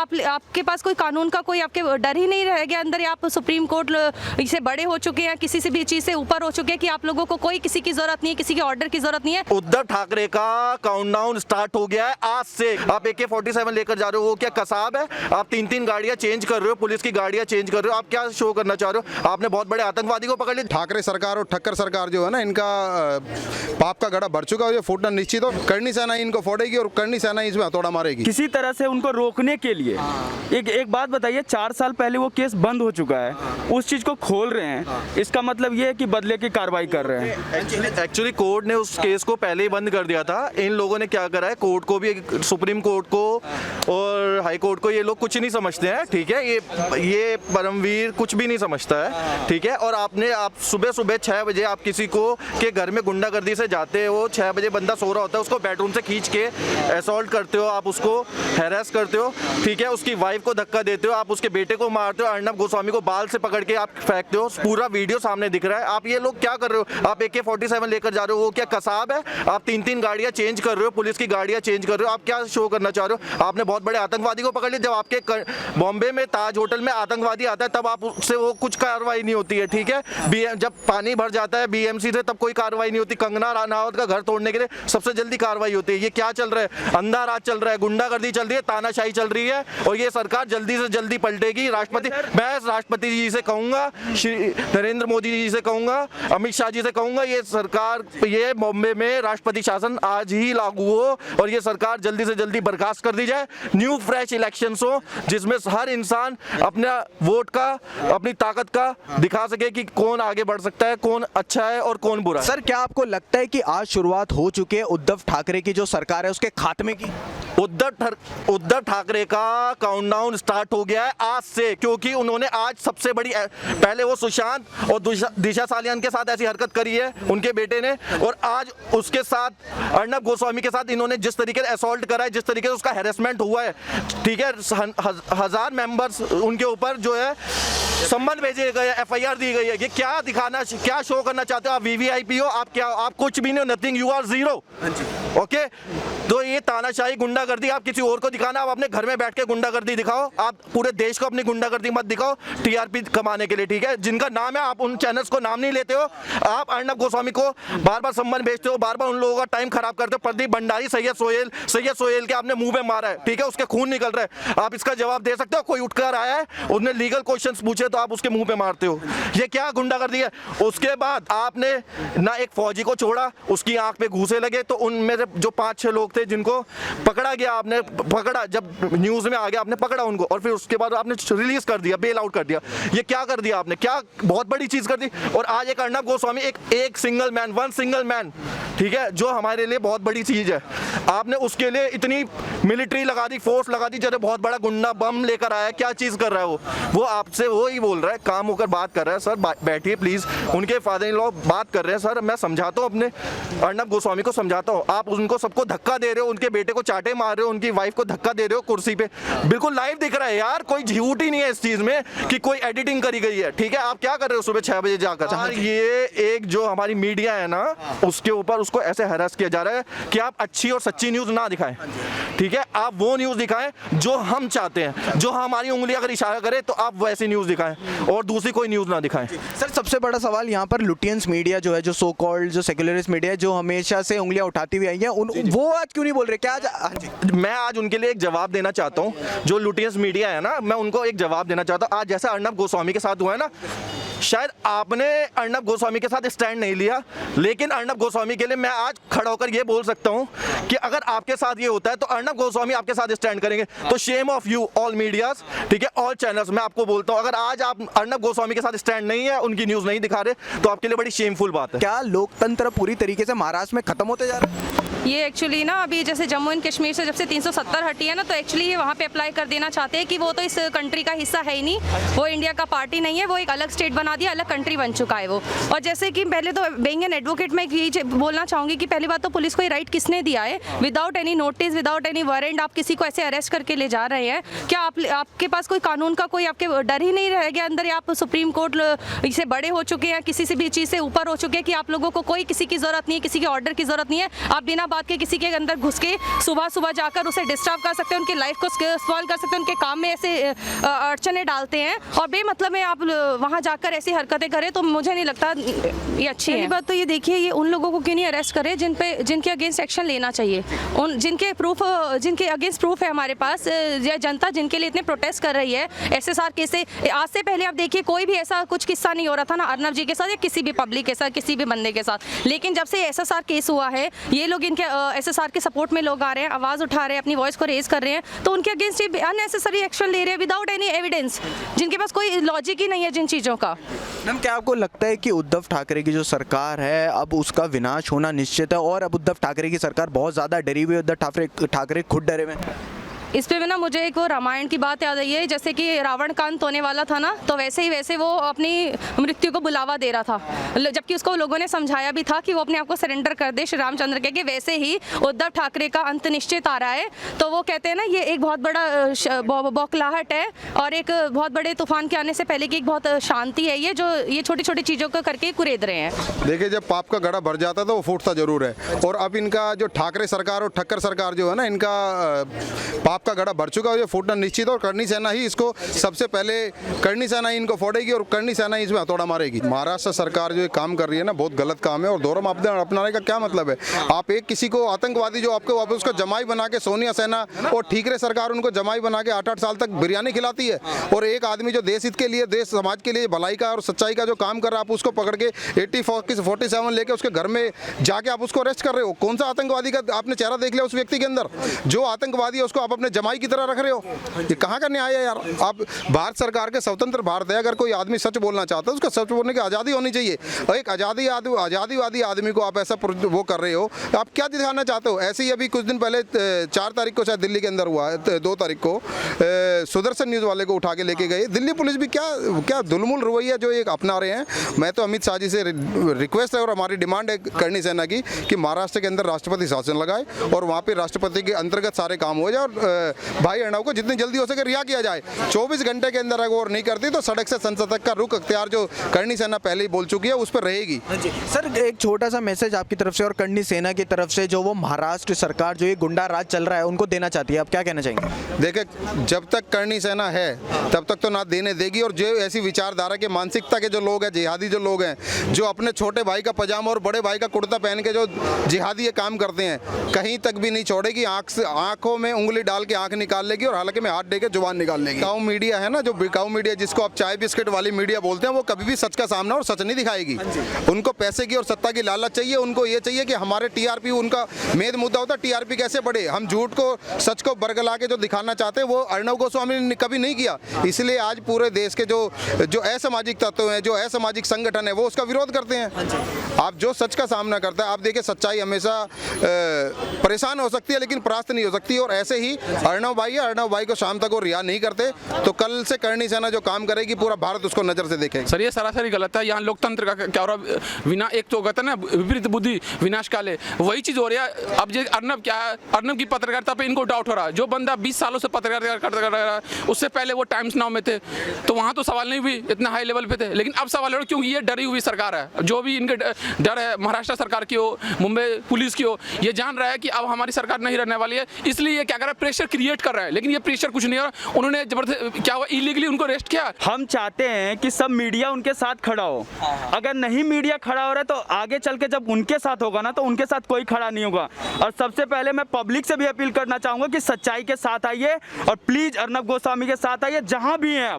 आपके पास कोई कानून का कोई आपके डर ही नहीं रह गया अंदर? या आप सुप्रीम कोर्ट से बड़े हो चुके हैं, किसी से भी चीज से ऊपर हो चुके हैं कि आप लोगों को कोई किसी की जरूरत नहीं है, किसी के ऑर्डर की जरूरत नहीं है? उद्धव ठाकरे का काउंटडाउन स्टार्ट हो गया है आज से। आप AK-47 लेकर जा रहे हो, वो क्या कसाब है? आप 3-3 गाड़ियां चेंज कर रहे हो, पुलिस की गाड़ियां चेंज कर रहे हो, आप क्या शो करना चाह रहे हो? आपने बहुत बड़े आतंकवादी को पकड़ लिया। ठाकरे सरकार और ठक्कर सरकार जो है ना, इनका पाप का गड़ा भर चुका है। ये फूटना निश्चित हो। करनी सेना इनको फोड़ेगी और करनी सेना इसमें हथौड़ा मारेगी। किसी तरह से उनको रोकने के लिए एक बात बताइए, 4 साल पहले वो केस बंद हो चुका है, उस चीज को खोल रहे हैं, इसका मतलब ये है कि बदले की कार्रवाई कर रहे हैं। एक्चुअली कोर्ट ने उस केस को पहले ही बंद कर दिया था। इन लोगों ने क्या करा है, कोर्ट को भी, सुप्रीम कोर्ट को और हाई कोर्ट को, ये लोग कुछ नहीं समझते हैं, ठीक है। ये परमवीर कुछ भी नहीं समझता है, ठीक है। और आप सुबह 6 बजे आप किसी को के घर में गुंडागर्दी से जाते हो, 6 बजे बंदा सो रहा होता है, उसको बेडरूम से खींच के असॉल्ट करते हो, आप उसको हैरेस करते हो, ठीक है। उसकी वाइफ को धक्का देते हो, आप उसके बेटे को मारते हो, अर्नब गोस्वामी को बाल से पकड़ के आप फेंकते हो, पूरा वीडियो सामने दिख रहा है। आप ये लोग क्या कर रहे हो? आप AK-47 लेकर जा रहे हो, वो क्या कसाब है? आप 3-3 गाड़ियां चेंज कर रहे हो, पुलिस की गाड़ियां चेंज कर रहे हो, आप क्या शो करना चाह रहे हो? आपने बहुत बड़े आतंकवादी को पकड़ लिया। जब आपके बॉम्बे में ताज होटल में आतंकवादी आता है, तब आप उससे वो कुछ कार्रवाई नहीं होती है, ठीक है। जब पानी भर जाता है BMC से, तब कोई कार्रवाई नहीं होती। कंगना रनावत का घर तोड़ने के लिए सबसे जल्दी कार्रवाई होती है। ये क्या चल रहा है? अंधा राज चल रहा है, गुंडागर्दी चल रही है, तानाशाही चल रही है, और ये सरकार जल्दी से जल्दी पलटेगी। मैं राष्ट्रपति जी से कहूंगा, श्री नरेंद्र मोदी जी से कहूंगा, अमित शाह जी से कहूंगा, ये सरकार, ये बॉम्बे में राष्ट्रपति शासन आज ही लागू हो और ये सरकार जल्दी से जल्दी बर्खास्त कर दी जाए। न्यू फ्रेश इलेक्शंस हो, जिसमें हर इंसान अपना वोट का, अपनी ताकत का दिखा सके कि कौन आगे बढ़ सकता है, कौन अच्छा है और कौन बुरा है। सर, क्या आपको लगता है कि आज शुरुआत हो चुकी है उद्धव ठाकरे की जो सरकार है उसके खात्मे की? उद्धव ठाकरे का काउंटडाउन स्टार्ट हो गया है आज से, क्योंकि उन्होंने आज सबसे बड़ी, पहले वो सुशांत और दिशा सालियान के साथ ऐसी हरकत करी है उनके बेटे ने, और आज उसके साथ अर्नब गोस्वामी के साथ इन्होंने जिस तरीके से असॉल्ट करा है, जिस तरीके से उसका हैरेसमेंट हुआ है, ठीक है। 1000 मेंबर्स उनके ऊपर जो है संबंध भेजे गए, FIR दी गई है। ये क्या दिखाना, क्या शो करना चाहते हो? आप VVIP हो, आप कुछ भी नहीं हो, nothing, you are zero, okay. तो ये तानाशाही गुंडागर्दी आप किसी और को दिखाना, आप अपने घर में बैठ के गुंडागर्दी दिखाओ, आप पूरे देश को अपनी गुंडागर्दी मत दिखाओ TRP कमाने के लिए, ठीक है। जिनका नाम है, आप उन चैनल्स को नाम नहीं लेते हो, आप अर्नब गोस्वामी को बार बार सम्मान भेजते हो, बार बार उन लोगों का टाइम खराब करते हो। प्रदीप भंडारी, सैयद सोहेल के आपने मुंह पे मारा है, ठीक है, उसके खून निकल रहा है, आप इसका जवाब दे सकते हो? कोई उठकर आया है, उसने लीगल क्वेश्चंस पूछे तो आप उसके मुंह पे मारते हो, ये क्या गुंडागर्दी है? उसके बाद आपने ना एक फौजी को छोड़ा, उसकी आंख पे घूसे लगे, तो उनमें से जो 5-6 लोग थे जिनको पकड़ा गया, आपने पकड़ा, जब न्यूज में आ गया आपने पकड़ा उनको, और फिर उसके बाद आपने रिलीज कर दिया, बेल आउट कर दिया। ये क्या कर दिया आपने? क्या बहुत बड़ी चीज कर दी। और आज एक अर्नब गोस्वामी, एक सिंगल मैन, ठीक है, जो हमारे लिए बहुत बड़ी चीज है, आपने उसके लिए इतनी मिलिट्री लगा दी, फोर्स लगा दी, जैसे बहुत बड़ा गुंडा बम लेकर आया, क्या चीज कर रहा है वो आपसे वो ही बोल रहा है, काम होकर बात कर रहा है। सर बैठिए प्लीज, उनके फादर इन लॉ बात कर रहे हैं। सर मैं समझाता हूँ, अपने अर्नब गोस्वामी को समझाता हूँ, आप उनको सबको धक्का दे रहे हो, उनके बेटे को चाटे मार रहे हो, उनकी वाइफ को धक्का दे रहे हो कुर्सी पे, बिल्कुल लाइव दिख रहा है यार, कोई झूठ ही नहीं है इस चीज में कि कोई एडिटिंग करी गई है, ठीक है। आप क्या कर रहे हो सुबह 6 बजे जाकर? ये एक जो हमारी मीडिया है ना, उसके ऊपर उसको ऐसे हैरेस किया जा रहा है कि आप अच्छी और सच्ची न्यूज ना दिखाएं, ठीक है। आप वो न्यूज दिखाएं जो हम चाहते हैं, जो हमारी उंगली अगर इशारा करे तो आप वैसी न्यूज दिखाएं और दूसरी कोई न्यूज ना दिखाएं। सर, सबसे बड़ा सवाल यहाँ पर लुटियंस मीडिया जो है, जो सो कॉल्ड जो सेक्युलरिस्ट मीडिया है, जो हमेशा से उंगलियां उठाती हुई आई है, वो आज क्यों नहीं बोल रहे? क्या मैं आज उनके लिए एक जवाब देना चाहता हूँ, जो लुटियंस मीडिया है ना, मैं उनको एक जवाब देना चाहता हूँ। आज जैसा अर्नब गोस्वामी के साथ हुआ है ना, शायद आपने अर्नब गोस्वामी के साथ स्टैंड नहीं लिया, लेकिन अर्नब गोस्वामी के लिए मैं आज खड़ा होकर ये बोल सकता हूं कि अगर आपके साथ ये होता है तो अर्नब गोस्वामी आपके साथ स्टैंड करेंगे। तो shame of you all medias, ठीक है, ऑल चैनल्स। मैं आपको बोलता हूं, अगर आज आप अर्नब गोस्वामी के साथ स्टैंड नहीं है, उनकी न्यूज नहीं दिखा रहे, तो आपके लिए बड़ी शेमफुल बात है। क्या लोकतंत्र पूरी तरीके से महाराष्ट्र में खत्म होते जा रहा है? ये एक्चुअली ना, अभी जैसे जम्मू एंड कश्मीर से जब से 370 हटी है ना, तो एक्चुअली ये वहाँ पे अप्लाई कर देना चाहते हैं कि वो तो इस कंट्री का हिस्सा है ही नहीं, वो इंडिया का पार्टी नहीं है, वो एक अलग स्टेट बना दिया, अलग कंट्री बन चुका है वो। और जैसे कि पहले तो बीइंग एन एडवोकेट मैं यही बोलना चाहूँगी कि पहली बात तो पुलिस को ये राइट किसने दिया है? Without any notice, without any warrant आप किसी को ऐसे अरेस्ट करके ले जा रहे हैं? क्या आपके पास कोई कानून का कोई आपके डर ही नहीं रह गया अंदर? या आप सुप्रीम कोर्ट से बड़े हो चुके हैं, किसी से भी चीज़ से ऊपर हो चुके हैं कि आप लोगों को कोई किसी की ज़रूरत नहीं है, किसी के ऑर्डर की ज़रूरत नहीं है, आप बिना बात के किसी के अंदर घुस के सुबह सुबह जाकर उसे डिस्टर्ब कर सकते हैं, उनकी लाइफ को स्पॉइल कर सकते हैं, उनके काम में ऐसे अड़चने डालते हैं और बेमतलब में आप वहाँ जाकर ऐसी हरकतें करें, तो मुझे नहीं लगता ये अच्छी है। बात तो ये देखिए, ये उन लोगों को क्यों नहीं अरेस्ट करे जिनके अगेंस्ट एक्शन लेना चाहिए, उन जिनके अगेंस्ट प्रूफ है हमारे पास, या जनता जिनके लिए इतने प्रोटेस्ट कर रही है। SSR केस से आज से पहले आप देखिए कोई भी ऐसा कुछ किस्सा नहीं हो रहा था ना अर्नब जी के साथ या किसी भी पब्लिक के साथ, किसी भी बंदे के साथ, लेकिन जब से SSR केस हुआ है, ये लोग इनके SSR के सपोर्ट में लोग आ रहे हैं, आवाज़ उठा रहे हैं, अपनी वॉइस को रेज कर रहे हैं, तो उनके अगेंस्ट अननेसेसरी एक्शन ले रहे हैं विदाउट एनी एविडेंस, जिनके पास कोई लॉजिक ही नहीं है जिन चीज़ों का। मैम, क्या आपको लगता है कि उद्धव ठाकरे की जो सरकार है अब उसका विनाश होना निश्चित है, और अब उद्धव ठाकरे की सरकार बहुत ज़्यादा डरी हुई है, उद्धव ठाकरे खुद डरे हुए हैं? इस पे ना मुझे एक वो रामायण की बात याद आई है, जैसे कि रावण का अंत होने वाला था ना, तो वैसे वो अपनी मृत्यु को बुलावा दे रहा था, जबकि उसको लोगों ने समझाया भी था कि वो अपने आप को सरेंडर कर दे श्री रामचंद्र के। वैसे ही उद्धव ठाकरे का अंत निश्चित आ रहा है, तो वो कहते हैं ना ये एक बहुत बड़ा बौखलाहट है और एक बहुत बड़े तूफान के आने से पहले की एक बहुत शांति है, ये छोटी छोटी चीज़ों को करके कुरेद रहे हैं। देखिए, जब पाप का घड़ा भर जाता है तो वो फूटता जरूर है, और अब इनका जो ठाकरे सरकार और ठक्कर सरकार जो है ना, इनका पाप का घड़ा भर चुका है, ये फूटना निश्चित है। और करनी सेना ही इसको सबसे पहले, करनी सेना ही इनको फोड़ेगी और करनी सेना ही इसमें हथौड़ा मारेगी। महाराष्ट्र सरकार जो ये काम कर रही है ना, बहुत गलत काम है, और दोहरा मापदंड अपनाने का क्या मतलब है? आप एक किसी को आतंकवादी जो आपको उसका जमाई बना के, सोनिया सेना और ठीकरे सरकार उनको जमाई बना के 8-8 साल तक बिरयानी खिलाती है, और एक आदमी जो देश हित के लिए, देश समाज के लिए भलाई का और सच्चाई का जो काम कर रहा है, आप उसको पकड़ के 80-47 लेके उसके घर में जाके आप उसको अरेस्ट कर रहे हो। कौन सा आतंकवादी का आपने चेहरा देख लिया उस व्यक्ति के अंदर? जो आतंकवादी है उसको आप अपने जमाई की तरह रख रहे हो, ये कहाँ का न्याय है यार? आप भारत सरकार के स्वतंत्र भारत है, अगर कोई आदमी सच बोलना चाहता है उसका सच बोलने की आज़ादी होनी चाहिए, और एक आज़ादीवादी आदमी को आप ऐसा वो कर रहे हो, आप क्या दिखाना चाहते हो? ऐसे ही अभी कुछ दिन पहले 4 तारीख को शायद दिल्ली के अंदर हुआ है, 2 तारीख को सुदर्शन न्यूज़ वाले को उठा के लेके गए। दिल्ली पुलिस भी क्या दुलमुल रवैया जो एक अपना रहे हैं। मैं तो अमित शाह जी से रिक्वेस्ट है और हमारी डिमांड है करनी सेना की कि महाराष्ट्र के अंदर राष्ट्रपति शासन लगाए और वहाँ पे राष्ट्रपति के अंतर्गत सारे काम हो जाए, और भाई अर्णव को जितनी जल्दी हो सके रिहा किया जाए। 24 घंटे के अंदर अगर नहीं करती तो सड़क से संसद तक का रुख अख्तियार जो करनी सेना पहले ही बोल चुकी है उस पर रहेगी। सर, एक छोटा सा मैसेज आपकी तरफ से और करनी सेना की तरफ से, जो वो महाराष्ट्र सरकार जो ये गुंडा राज चल रहा है उनको देना चाहती है, आप क्या कहना चाहेंगे? देखिए, जब तक करनी सेना है तब तक तो ना देने देगी, और जो ऐसी विचारधारा के मानसिकता के जो लोग हैं, जिहादी जो लोग हैं, जो अपने छोटे भाई का पजामा और बड़े भाई का कुर्ता पहन के जो जिहादी ये काम करते हैं, कहीं तक भी नहीं छोड़ेगी। आंखों में उंगली डाल के आंख निकाल लेगी और हालांकि में हाथ दे के जुबान निकाल लेगी। बिकाऊ मीडिया है ना, जो बिकाऊ मीडिया जिसको आप चाय बिस्किट वाली मीडिया बोलते हैं, वो कभी भी सच का सामना और सच नहीं दिखाएगी। उनको पैसे की और सत्ता की लालच चाहिए, उनको ये चाहिए कि हमारे टीआरपी, उनका मेन मुद्दा होता है टीआरपी कैसे बढ़े। हम झूठ को सच को बरगला के जो दिखाना चाहते हैं वो अर्णव गोस्वामी ने कभी नहीं किया, इसलिए आज पूरे देश के जो असामाजिक तत्व हैं, जो असामाजिक संगठन है, वो उसका विरोध करते हैं। आप जो सच का सामना करता है, आप देखिए सच्चाई हमेशा परेशान हो सकती है लेकिन परास्त नहीं हो सकती, और ऐसे ही अर्णव भाई है, अर्णव भाई को शाम तक वो रिहा नहीं करते तो कल से करनी सेना जो काम करेगी पूरा भारत उसको नजर से देखेगा। सर, ये सरासरी गलत है। यहाँ लोकतंत्र का क्या हो रहा है? विना एक तो कहते हैं ना, विपरीत बुद्धि विनाश काले, वही चीज हो रही है। अब ये अर्णव क्या है, अर्णव की पत्रकारिता पे इनको डाउट हो रहा है। जो बंदा 20 सालों से पत्रकारिता कर रहा है, उससे पहले वो टाइम्स नाउ में थे तो वहाँ तो सवाल नहीं हुई, इतना हाई लेवल पे थे, लेकिन अब सवाल है क्योंकि ये डरी हुई सरकार है। जो भी इनके डर है, महाराष्ट्र सरकार की हो, मुंबई पुलिस की हो, ये जान रहा है कि अब हमारी सरकार नहीं रहने वाली है, इसलिए ये क्या कर रहा है, प्रेशर क्रिएट कर रहा है। लेकिन ये प्रेशर कुछ नहीं हो रहा, उन्होंने जबरदस्त क्या हुआ, इलीगली उनको अरेस्ट किया। हम चाहते हैं कि सब मीडिया उनके साथ खड़ा हो। अगर नहीं मीडिया खड़ा हो रहा है तो आगे चल के जब उनके साथ होगा ना, तो उनके साथ कोई खड़ा नहीं होगा। और सबसे पहले मैं पब्लिक से भी अपील करना चाहूंगा कि सच्चाई के साथ आइए और प्लीज अर्णव गोस्वामी के साथ आइए, जहां भी हैं